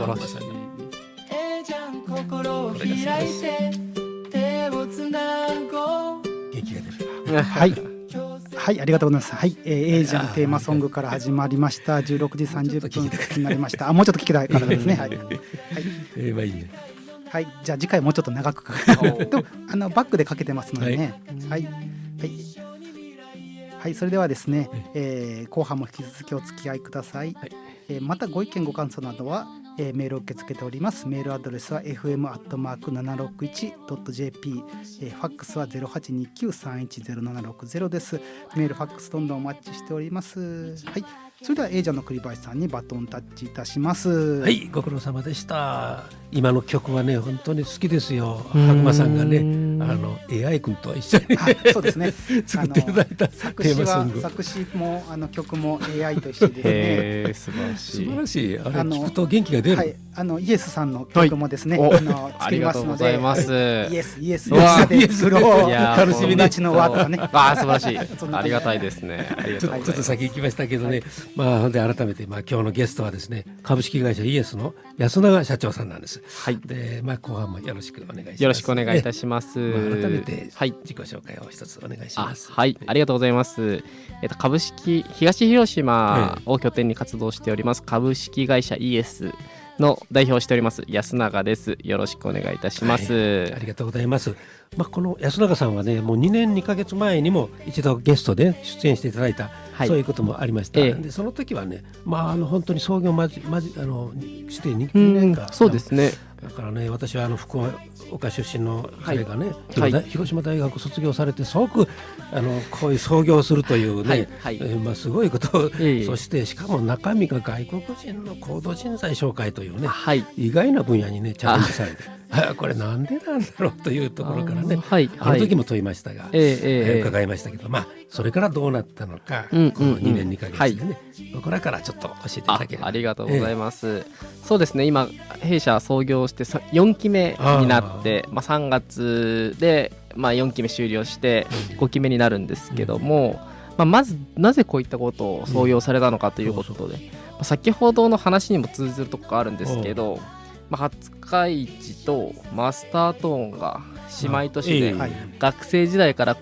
晴らしい。心を開いて手をつなごう。元気が出る。はいはい、ありがとうございます。はい、エージャンテーマソングから始まりました。16時30分になりました。もうちょっと聞きたいからですね。はい、はいまあいいね。はい、じゃあ次回もうちょっと長くとバックでかけてますのでね。はい、はい、はい、それではですね、後半も引き続きお付き合いください。またご意見ご感想などは、メールを受け付けております。メールアドレスは fm@761.jp、ファックスは 0829310760 です。メールファックスどんどんお待ちしております。はい、それでは A ジャンの栗林さんにバトンタッチいたします。はい、ご苦労様でした。今の曲はね本当に好きですよ。白馬さんがねAI 君と一緒に、そうですね作っていただいたテーマソング。作詞も曲も AI と一緒ですね。素晴らしい。素晴らしい。あれ聞くと元気が出る。はい、イエスさんの曲もですね、作りますので、イエスで作ろう。楽しみ友達の輪とかね。素晴らしい。ありがたいですね。ちょっと先行きましたけどね、まあで改めて今日のゲストはですね、株式会社イエスの安永社長さんなんです。はい。で後半もよろしくお願いします。よろしくお願いいたします。改めて自己紹介を一つお願いします。はい、ありがとうございます。株式東広島を拠点に活動しております株式会社イエスの代表をしております安永です。よろしくお願いいたします。ありがとうございます。この安永さんはね、もう2年2ヶ月前にも一度ゲストで出演していただいた、そういうこともありました。でその時はね、本当に創業して2年間、そうですね。だからね、私は福岡出身の彼がね、広島大学卒業されて即こういう創業するというね、すごいことを、そしてしかも中身が外国人の高度人材紹介というね、意外な分野にねチャレンジされてこれなんでなんだろうというところからね、あの時も問いましたが、伺いましたけど、それからどうなったのか、この2年2ヶ月でね、これからちょっと教えていただければ。ありがとうございます。そうですね、今弊社創業して4期目になって、3月で4期目終了して5期目になるんですけども、まずなぜこういったことを創業されたのかということで、先ほどの話にも通ずるところがあるんですけど、廿日市とマスタートーンが姉妹都市で、学生時代から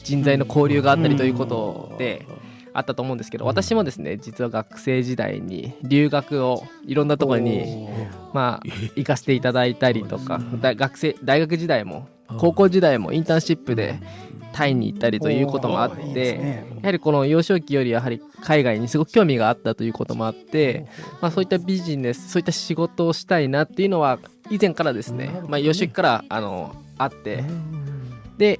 人材の交流があったりということであったと思うんですけど、私もですね、実は学生時代に留学をいろんなところに行かせていただいたりとか、大学時代も高校時代もインターンシップでタイに行ったりということもあって、やはりこの幼少期よりやはり海外にすごく興味があったということもあって、そういったビジネス、そういった仕事をしたいなっていうのは以前からですね、幼少期からあって、で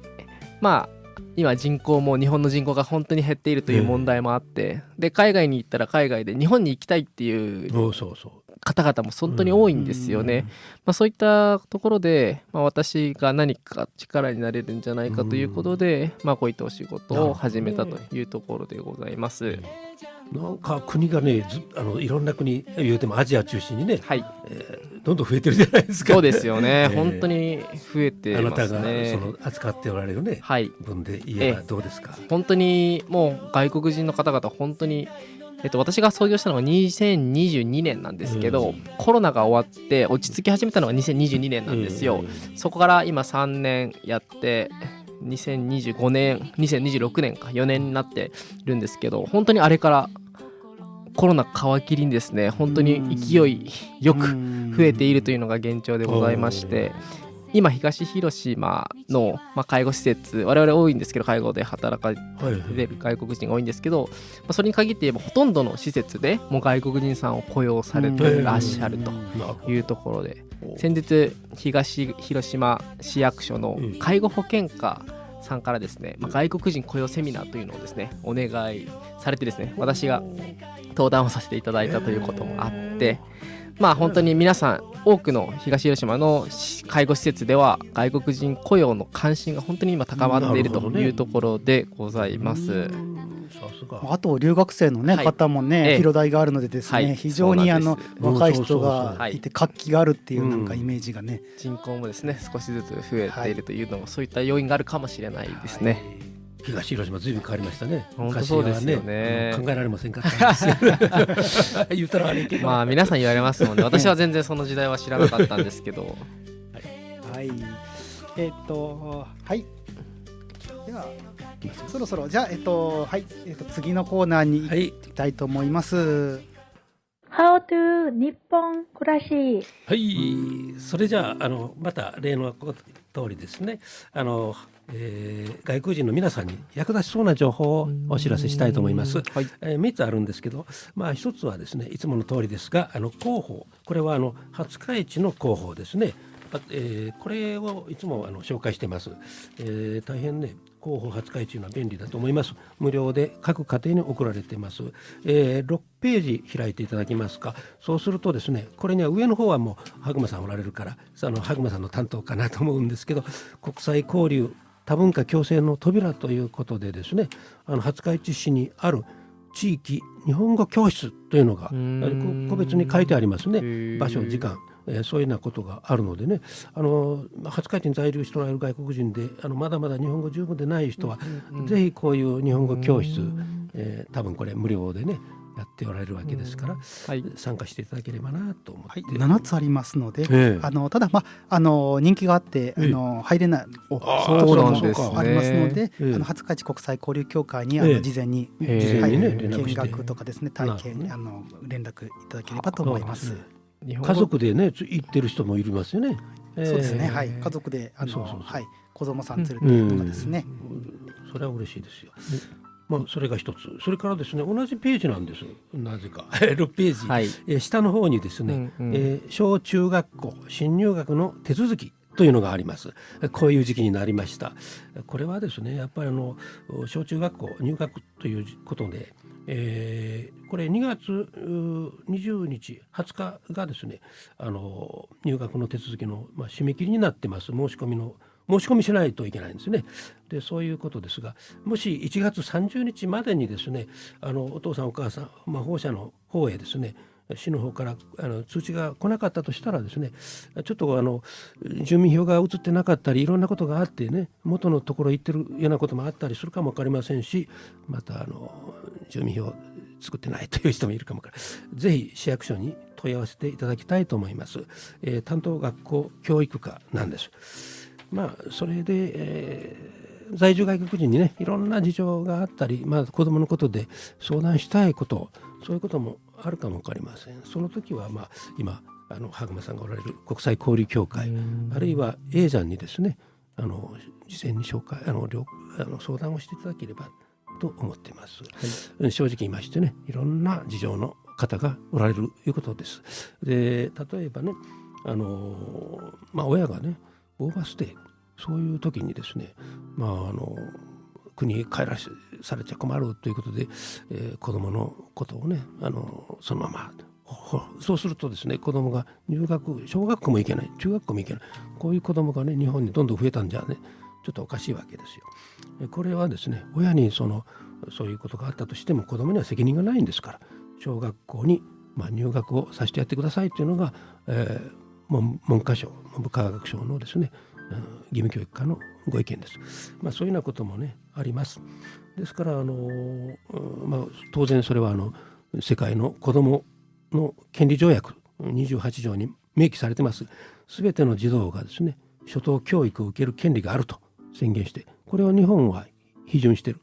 今人口も日本の人口が本当に減っているという問題もあって、で海外に行ったら海外で日本に行きたいっていう方々も本当に多いんですよね。そういったところで、私が何か力になれるんじゃないかということで、こういったお仕事を始めたというところでございます。なんか国がね、いろんな国言うてもアジア中心にね、どんどん増えてるじゃないですか。そうですよね、本当に増えてますね。あなたがその扱っておられるね、分で言えばどうですか。本当にもう外国人の方々本当に、私が創業したのが2022年なんですけど、コロナが終わって落ち着き始めたのが2022年なんですよ。そこから今3年やって2025年2026年か4年になってるんですけど、本当にあれからコロナ皮切りにですね、本当に勢いよく増えているというのが現状でございまして、今東広島の、介護施設、我々多いんですけど、介護で働かれる外国人が多いんですけど、それに限って言えばほとんどの施設でもう外国人さんを雇用されていらっしゃるというところで、先日東広島市役所の介護保険課さんからですね、外国人雇用セミナーというのをですねお願いされてですね、私が登壇をさせていただいたということもあって、本当に皆さん多くの東広島の介護施設では外国人雇用の関心が本当に今高まっているというところでございます。あと留学生の、方もね、広大があるのでですね、非常に若い人がいて活気があるっていうなんかイメージがね、人口もですね少しずつ増えているというのもそういった要因があるかもしれないですね。東広島ずいぶん変わりましたね。本当そうですよね。考えられませんかったんですよ。言ったら悪いけど。まあ皆さん言われますもんね。私は全然その時代は知らなかったんですけど。はい。はい。ではそろそろじゃあはい次のコーナーに行きたいと思います。How to 日本暮らし。はい。それじゃあまた例の通りですね。外国人の皆さんに役立ちそうな情報をお知らせしたいと思います。はい。3つあるんですけど、まあ1つはですね、いつもの通りですが、広報、これは廿日市の広報ですね。これをいつも紹介しています。大変ね、広報廿日市というのは便利だと思います。無料で各家庭に送られています。6ページ開いていただけますか。そうするとですね、これには上の方はもう羽熊さんおられるから羽熊さんの担当かなと思うんですけど、国際交流多文化共生の扉ということでですね、廿日市市にある地域日本語教室というのが個別に書いてありますね。場所時間、そういうようなことがあるのでね、廿日市に在留しておられる外国人でまだまだ日本語十分でない人は、ぜひこういう日本語教室、多分これ無料でねやっておられるわけですから、参加していただければなと思って、7つありますので、ただ人気があって入れないところもありますので、廿日市国際交流協会に事前に見学とかですね、体験連絡いただければと思います。家族でね行ってる人もいますよね。そうですね、はい、家族で子供さん連れてとかですね、それは嬉しいですよ。まあ、それが一つ。それからですね、同じページなんです。なぜか6ページ、下の方にですね、小中学校新入学の手続きというのがあります。こういう時期になりました。これはですね、やっぱり小中学校入学ということで、これ2月20日20日がですね、入学の手続きの締め切りになってます。申し込みしないといけないんですね。でそういうことですが、もし1月30日までにですね、お父さんお母さん、保護者の方へですね、市の方から通知が来なかったとしたらですね、ちょっと住民票が移ってなかったりいろんなことがあってね、元のところ行ってるようなこともあったりするかも分かりませんし、また住民票作ってないという人もいるかもから、ぜひ市役所に問い合わせていただきたいと思います。担当学校教育課なんです。まあそれで、在住外国人にねいろんな事情があったり、子どものことで相談したいこと、そういうこともあるかも分かりません。その時は今羽熊さんがおられる国際交流協会、あるいは A ジャンにですね事前に相談をしていただければと思っています。正直言いましてね、いろんな事情の方がおられるということです。で例えばね親がねオーバーステイ、そういう時にですね、国に帰らされちゃ困るということで、子どものことをねそのままそうするとですね、子どもが入学小学校も行けない、中学校も行けない、こういう子どもがね日本にどんどん増えたんじゃねちょっとおかしいわけですよ。これはですね、親にそういうことがあったとしても子どもには責任がないんですから、小学校に入学をさせてやってくださいというのが、文科省文部科学省のですね義務教育課のご意見です。そういうようなこともねあります。ですから当然それは世界の子どもの権利条約28条に明記されてます。すべての児童がですね初等教育を受ける権利があると宣言して、これを日本は批准している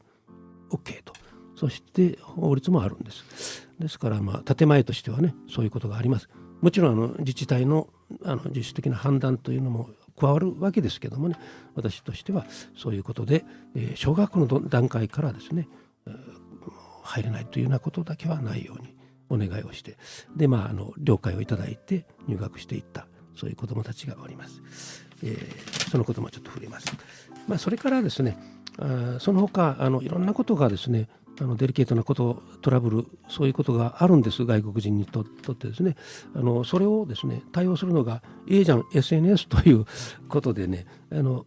OK と、そして法律もあるんです。ですから建前としてはねそういうことがあります。もちろん自治体の自主的な判断というのも加わるわけですけどもね、私としてはそういうことで、小学校の段階からですね、入れないというようなことだけはないようにお願いをして、で了解をいただいて入学していったそういう子どもたちがおります。そのこともちょっと触れます。それからですね、その他いろんなことがですねデリケートなこと、トラブル、そういうことがあるんです。外国人にとってですね、それをですね対応するのが A ジャン SNS ということでね、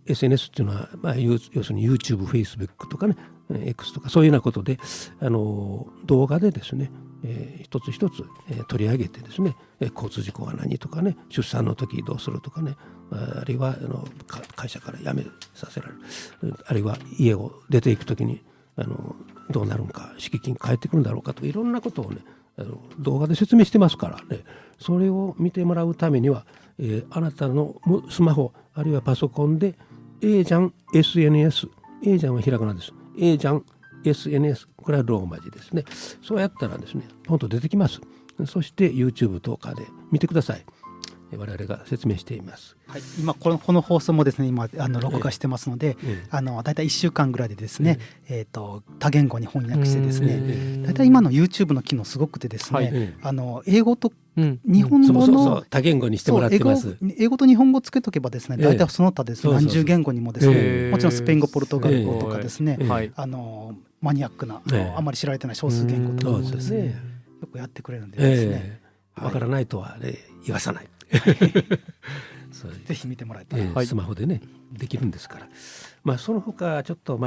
SNS っていうのは、要するに YouTube、Facebook とかね X とかそういうようなことで動画でですね、一つ一つ、取り上げてですね、交通事故は何とかね、出産の時どうするとかね、あるいは会社から辞めさせられる、あるいは家を出ていくときにどうなるのか、敷金返ってくるんだろうかとか、いろんなことをね動画で説明してますからね、それを見てもらうためには、あなたのスマホあるいはパソコンで A ジャン SNS、 A ジャンはひらがなです。 A ジャン SNS、 これはローマ字ですね。そうやったらですねポンと出てきます。そして YouTube とかで見てください。我々が説明しています。はい、今この放送もですね今録画してますので、だいたい1週間ぐらいでですね、多言語に翻訳してですね、だいたい今の YouTube の機能すごくてですね、英語と日本語の多言語にしてもらってます。英語と日本語つけとけばですね、だいたいその他ですね、何十言語にもですね、もちろんスペイン語ポルトガル語とかですね、マニアックなあまり知られてない少数言語とかもですね、よくやってくれるんでですね、わからないとは言わさない。ぜひ見てもらいたい。スマホでねできるんですから。その他ちょっと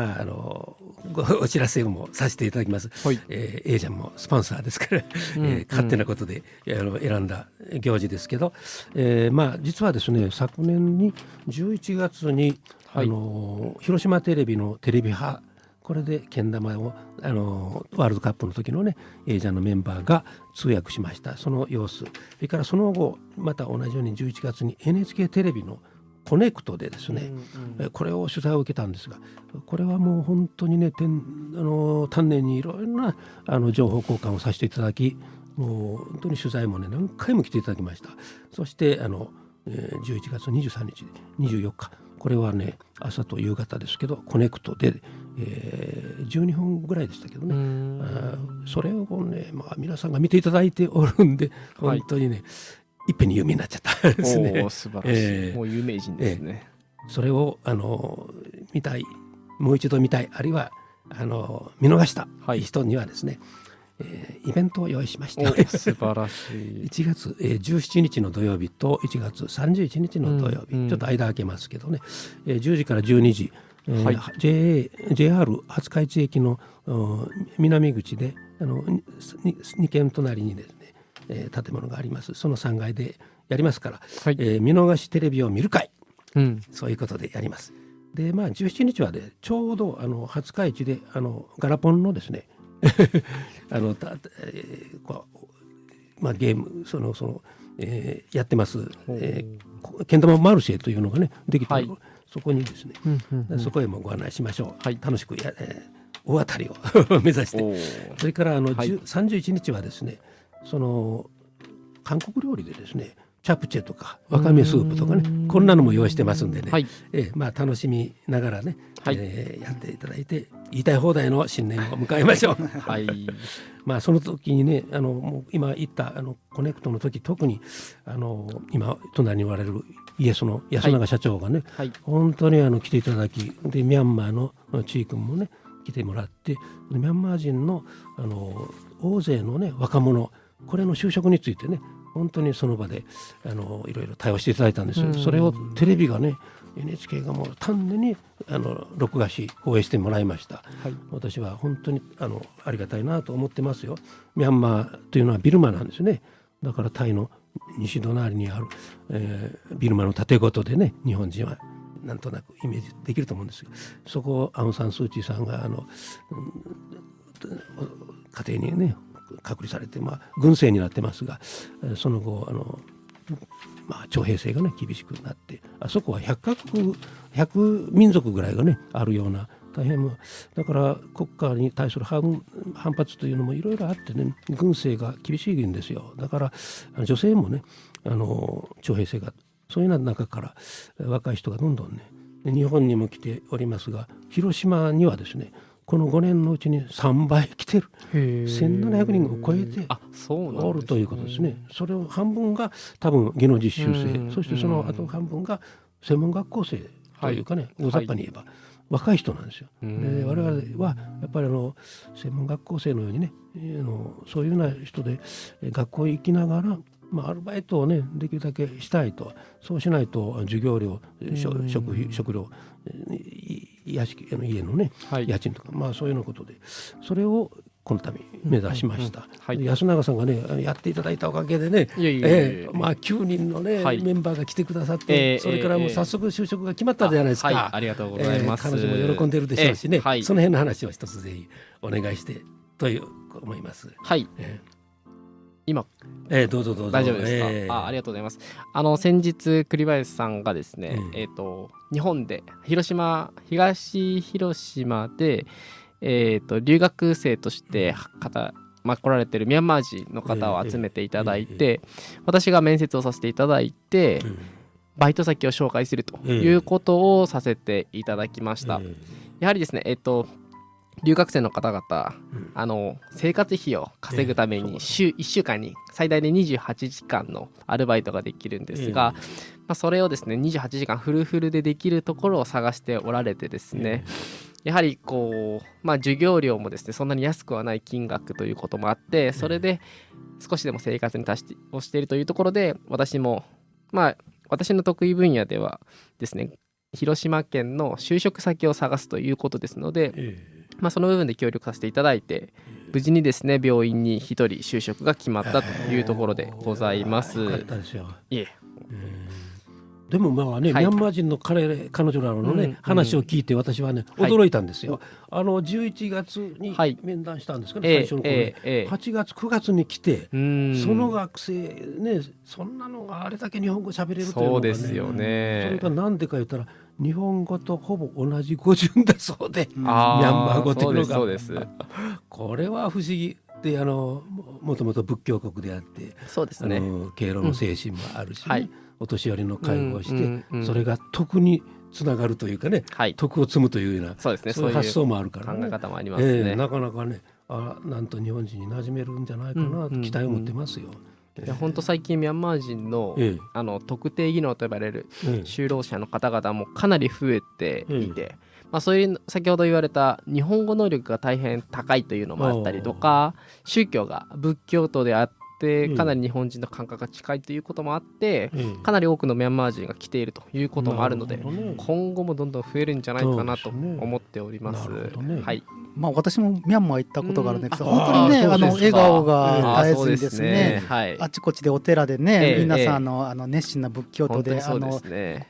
お知らせもさせていただきます。A ジャンもスポンサーですから勝手なことで選んだ行事ですけど、実はですね昨年に11月に広島テレビのテレビ派、これでけん玉をワールドカップの時のね A ジャンのメンバーが通訳しました。その様子、それからその後また同じように11月に NHK テレビのコネクトでですね、これを取材を受けたんですが、これはもう本当にね丹念にいろいろな情報交換をさせていただき、もう本当に取材もね何回も来ていただきました。そして11月23日24日、これはね朝と夕方ですけどコネクトで、12分ぐらいでしたけどね、それをね、皆さんが見ていただいておるんで本当にね、いっぺんに有名になっちゃったんですね。素晴らしい、もう有名人ですね。それを見たい、もう一度見たい、あるいは見逃した人にはですね、イベントを用意しました。素晴らしい。1月17日の土曜日と1月31日の土曜日、ちょっと間空けますけどね、10時から12時、JR 廿日市駅の南口で2軒隣にですね、建物があります。その3階でやりますから、見逃しテレビを見る会、そういうことでやります。で17日はねちょうど廿日市でガラポンのですねゲームやってます、けん玉マルシェというのがねできて、そこにですね、そこへもご案内しましょう。楽しく大当たりを目指して、それから31日はですね韓国料理でですねチャプチェとかわかめスープとかね、こんなのも用意してますんでね、楽しみながらね、やっていただいて言いたい放題の新年を迎えましょう。その時にねもう今言ったコネクトの時、特に今隣におられるイエスの安永社長がね、本当に来ていただき、でミャンマーのチー君もね来てもらって、ミャンマー人の大勢のね若者、これの就職についてね本当にその場でいろいろ対応していただいたんです。それをテレビがね NHK がもう丹念に録画し放映してもらいました。私は本当にありがたいなと思ってますよ。ミャンマーというのはビルマなんですね。だからタイの西隣にある、ビルマの縦ごとでね日本人はなんとなくイメージできると思うんですが、そこをアウン・サン・スー・チーさんが家庭にね隔離されて、軍政になってますが、その後徴兵制がね厳しくなって、あそこは100民族ぐらいがねあるような大変だから国家に対する反発というのもいろいろあってね、軍政が厳しいんですよ。だから女性もね徴兵制が、そういうような中から若い人がどんどんね日本にも来ておりますが、広島にはですねこの5年のうちに3倍来てる、1700人を超えておるということですね。それを半分が多分技能実習生、そしてその後半分が専門学校生というかね、大雑把に言えば若い人なんですよ。で我々はやっぱり専門学校生のようにねそういうような人で学校へ行きながらアルバイトをねできるだけしたいと。そうしないと授業料、食料、家のね家賃とか、そういうようなことで、それをこの度目指しました。安永さんがねやっていただいたおかげでね、9人のね、メンバーが来てくださって、それからもう早速就職が決まったじゃないですか。ありがとうございます。彼女も喜んでるでしょうしね、その辺の話を一つぜひお願いしてという思います。はい。今どうぞどうぞ。大丈夫ですか。ありがとうございます。先日栗林さんがですね、日本で東広島で留学生として来られてるミャンマー人の方を集めていただいて、私が面接をさせていただいて、バイト先を紹介するということをさせていただきました。やはりですね、留学生の方々、生活費を稼ぐために1週間に最大で28時間のアルバイトができるんですが、それをですね28時間フルフルでできるところを探しておられてですね、やはり授業料もですねそんなに安くはない金額ということもあって、それで少しでも生活に達しているというところで、私も私の得意分野ではですね広島県の就職先を探すということですので、その部分で協力させていただいて、無事にですね病院に一人就職が決まったというところでございます。よかったですよ。でもミャンマー人の彼女らのね、話を聞いて私はね驚いたんですよ。11月に面談したんですかね、最初の頃ね。8月9月に来て、その学生ね、そんなのがあれだけ日本語喋れるというのがね。そうですよね。それがなんでか言ったら日本語とほぼ同じ語順だそうで、ミャンマー語というのが。そうです。これは不思議で、もともと仏教国であって、そうですね、敬老の精神もあるしね、お年寄りの介護をして、それが徳につながるというかね、徳を積むというような、そういう発想もあるからね、考え方もありますね。なかなかね、なんと日本人に馴染めるんじゃないかなと期待を持ってますよ。本当最近ミャンマー人の、特定技能と呼ばれる就労者の方々もかなり増えていて、そういう先ほど言われた日本語能力が大変高いというのもあったりとか、宗教が仏教徒であってかなり日本人の感覚が近いということもあって、かなり多くのミャンマー人が来ているということもあるので、今後もどんどん増えるんじゃないかなと思っております。私もミャンマー行ったことがあるんですけど、本当にね笑顔が絶えずにですね、あちこちでお寺でね、皆さん熱心な仏教徒で、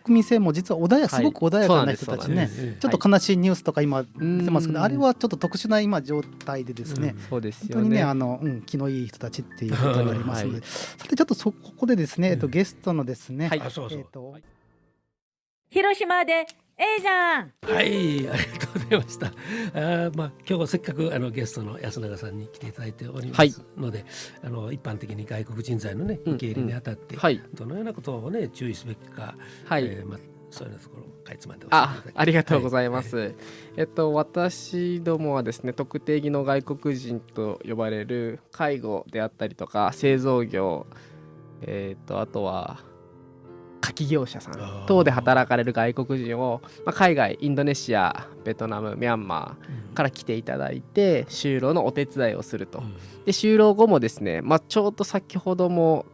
国民性も実はすごく穏やかな人たちね、ちょっと悲しいニュースとか今出てますけど、あれはちょっと特殊な今状態でですね、本当にね気のいい人たちっていうことになりますので、さてちょっとここでですねゲストのですね、広島でじゃん。はい、ありがとうございました。今日はせっかくゲストの安永さんに来ていただいておりますので、一般的に外国人材のね受け入れにあたって、どのようなことをね注意すべきか、そういうところをかいつまんで教えていただきます。ありがとうございます。私どもはですね特定技能外国人と呼ばれる介護であったりとか製造業、あとは火器業者さん等で働かれる外国人を、海外インドネシアベトナムミャンマーから来ていただいて就労のお手伝いをすると。で就労後もですね、ちょうど先ほども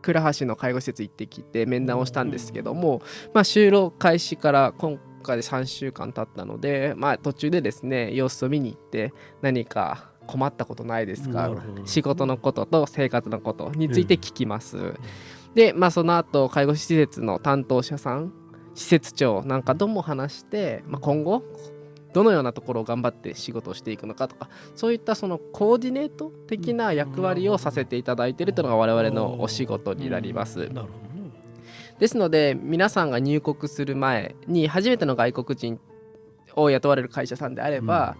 倉橋の介護施設行ってきて面談をしたんですけども、就労開始から今回で3週間経ったので、途中でですね様子を見に行って何か困ったことないですか、仕事のことと生活のことについて聞きます。で、その後介護施設の担当者さん、施設長なんかとも話して、今後どのようなところを頑張って仕事をしていくのかとか、そういったそのコーディネート的な役割をさせていただいているというのが我々のお仕事になります。ですので皆さんが入国する前に初めての外国人を雇われる会社さんであれば、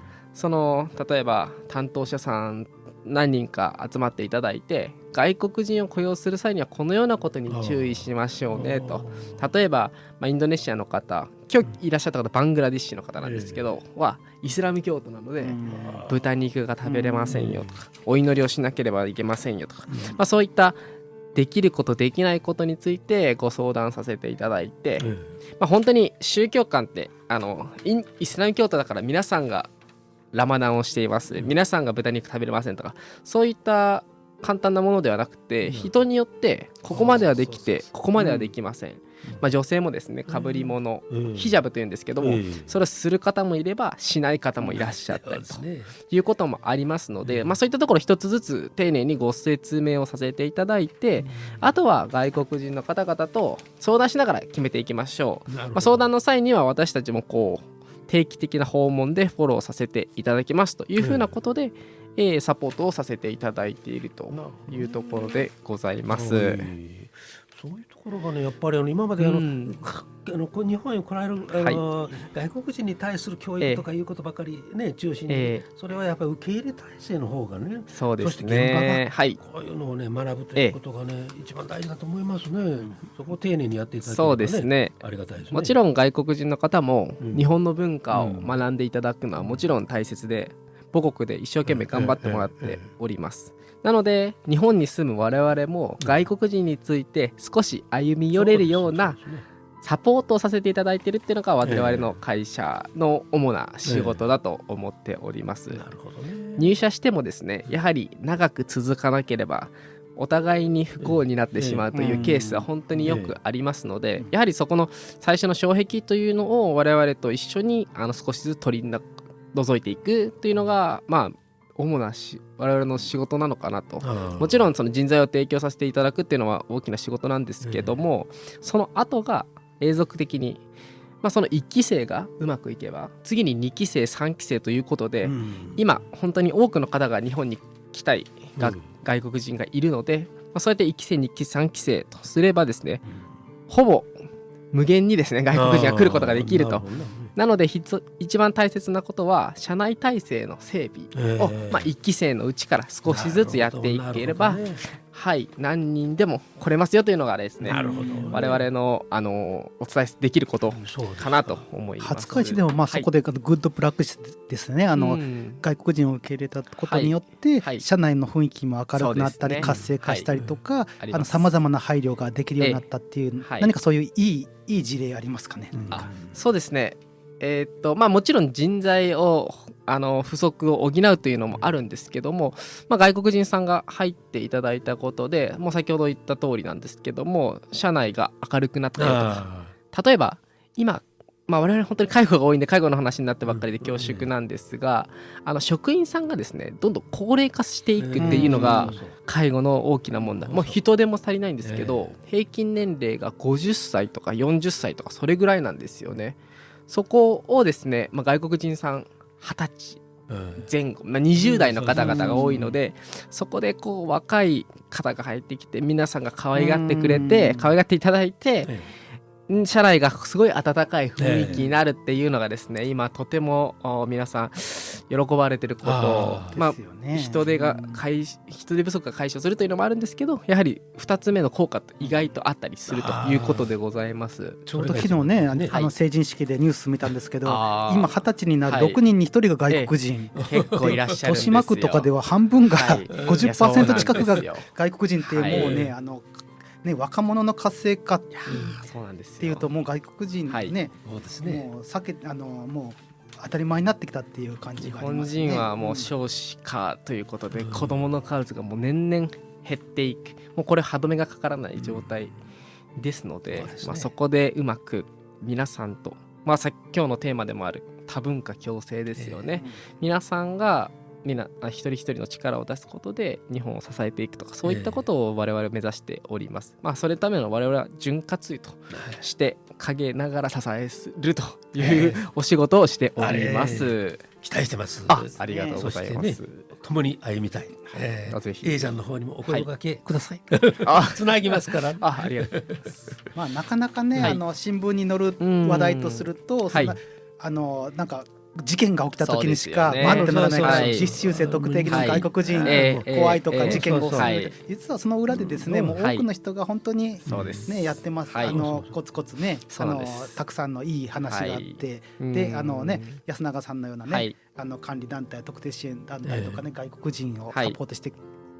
例えば担当者さん何人か集まっていただいて、外国人を雇用する際にはこのようなことに注意しましょうねと。例えば、インドネシアの方、今日いらっしゃった方バングラディッシュの方なんですけど、イスラム教徒なので豚肉が食べれませんよとか、お祈りをしなければいけませんよとか、そういったできることできないことについてご相談させていただいて、本当に宗教観ってイスラム教徒だから皆さんがラマダンをしています、皆さんが豚肉食べれませんとか、そういった簡単なものではなくて、人によってここまではできてここまではできません、女性もですねかぶり物、ヒジャブというんですけども、それをする方もいればしない方もいらっしゃったりということもありますので、そういったところ一つずつ丁寧にご説明をさせていただいて、あとは外国人の方々と相談しながら決めていきましょう。相談の際には私たちもこう定期的な訪問でフォローさせていただきますというふうなことで、サポートをさせていただいているというところでございます。そういうところがねやっぱり今まで日本に来られる外国人に対する教育とかいうことばかりね中心に、それはやっぱり受け入れ体制の方がね、そうですね、そして現場がこういうのをね学ぶということがね一番大事だと思いますね。そこを丁寧にやっていただければね、そうですね、ありがたいですね。もちろん外国人の方も日本の文化を学んでいただくのはもちろん大切で、母国で一生懸命頑張ってもらっております。なので日本に住む我々も外国人について少し歩み寄れるようなサポートをさせていただいているっていうのが我々の会社の主な仕事だと思っております。入社してもですねやはり長く続かなければお互いに不幸になってしまうというケースは本当によくありますので、やはりそこの最初の障壁というのを我々と一緒に少しずつ取り除いていくというのが主な我々の仕事なのかなと。もちろんその人材を提供させていただくっていうのは大きな仕事なんですけども、その後が永続的に、その1期生がうまくいけば次に2期生3期生ということで、今本当に多くの方が日本に来たい外国人がいるので、そうやって1期生2期生3期生とすればですね、ほぼ無限にですね外国人が来ることができると。なので一番大切なことは社内体制の整備を、1期生のうちから少しずつやっていければ、何人でも来れますよというのがですね我々の、お伝えできることかなと思います。廿日市でもそこでグッドプラクティスですね、外国人を受け入れたことによって、社内の雰囲気も明るくなったり、活性化したりとかさまざまな配慮ができるようになったっていう、何かそういういい事例ありますかね。そうですね、もちろん人材を不足を補うというのもあるんですけども、外国人さんが入っていただいたことでもう先ほど言った通りなんですけども、社内が明るくなったよとか、例えば今、我々本当に介護が多いんで介護の話になってばっかりで恐縮なんですが、職員さんがですねどんどん高齢化していくっていうのが介護の大きな問題。もう人手も足りないんですけど、平均年齢が50歳とか40歳とかそれぐらいなんですよね。そこをですね、外国人さん20歳前後、20代の方々が多いので、そこでこう若い方が入ってきて皆さんが可愛がってくれて可愛がっていただいて、社内がすごい温かい雰囲気になるっていうのがですね、今とても皆さん喜ばれてること、人手不足が解消するというのもあるんですけど、やはり2つ目の効果と意外とあったりするということでございます。ちょうど昨日ね成人式でニュース見たんですけど、今20歳になる6人に1人が外国人、結構いらっしゃるんですよ。豊島区とかでは半分が50% 近くが外国人ってもう若者の活性化っていうともう外国人もうもう当たり前になってきたっていう感じがありますね。日本人はもう少子化ということで、子どもの数がもう年々減っていく、もうこれ歯止めがかからない状態ですので、そこでうまく皆さんと、今日のテーマでもある多文化共生ですよね。皆さんが一人一人の力を出すことで日本を支えていくとか、そういったことを我々目指しております。それための我々は潤滑油として陰ながら支えるというお仕事をしております。期待してます。ありがとうございます。共に歩みたい。ぜひ A ちゃんの方にもお声掛けください。つなぎますから。ありがとうございます。なかなかね、新聞に載る話題とすると、なんか事件が起きた時にしか待ってもらわない、実習生特定の外国人怖いとか事件が起きる、実はその裏でですね、もう多くの人が本当にやってます。コツコツねたくさんのいい話があって、で安永さんのようなね管理団体特定支援団体とかね外国人をサポートして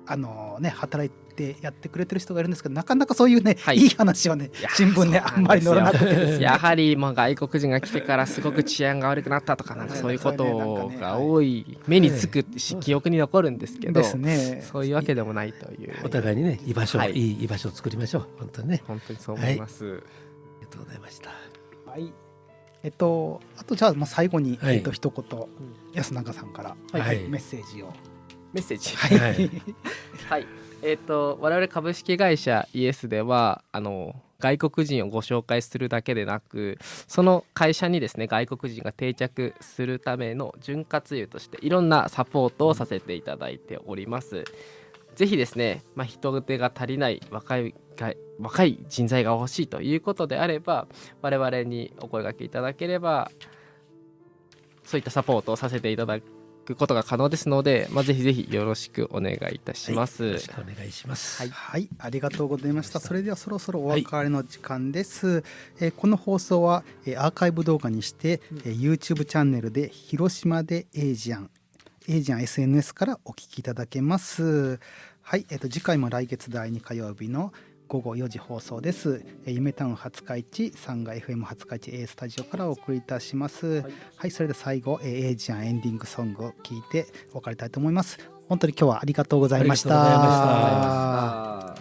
働いてやってくれてる人がいるんですけど、なかなかそういうね、いい話はね新聞ねあんまり載らなくてですね、やはり外国人が来てからすごく治安が悪くなったとか、そういうことが多い、目につくし記憶に残るんですけど、そういうわけでもないという、お互いにねいい居場所を作りましょう。本当にね、本当にそう思います。とうございました。はい。あとじゃあ最後に、はい一言、安永さんから、はいメッセージを。メッセージ。はい。はい。我々株式会社イエスでは外国人をご紹介するだけでなく、その会社にですね外国人が定着するための潤滑油としていろんなサポートをさせていただいております。ぜひですね、人手が足りない若い人材が欲しいということであれば、我々にお声掛けいただければそういったサポートをさせていただくことが可能ですので、ぜひぜひよろしくお願いいたします。よろしくお願いします。はい、ありがとうございました。それではそろそろお別れの時間です。この放送は、アーカイブ動画にして、YouTube チャンネルで広島でエイジアン SNS からお聞きいただけます。はい、次回も来月第2火曜日の午後4時放送です。夢タウン廿日市サンガ FM 廿日市 A スタジオからお送りいたします。はい、それで最後エイジアンエンディングソングを聞いてお別れたいと思います。本当に今日はありがとうございました。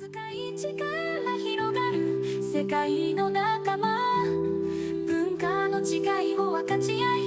廿日市から広がる世界の仲間、文化の違いを分かち合い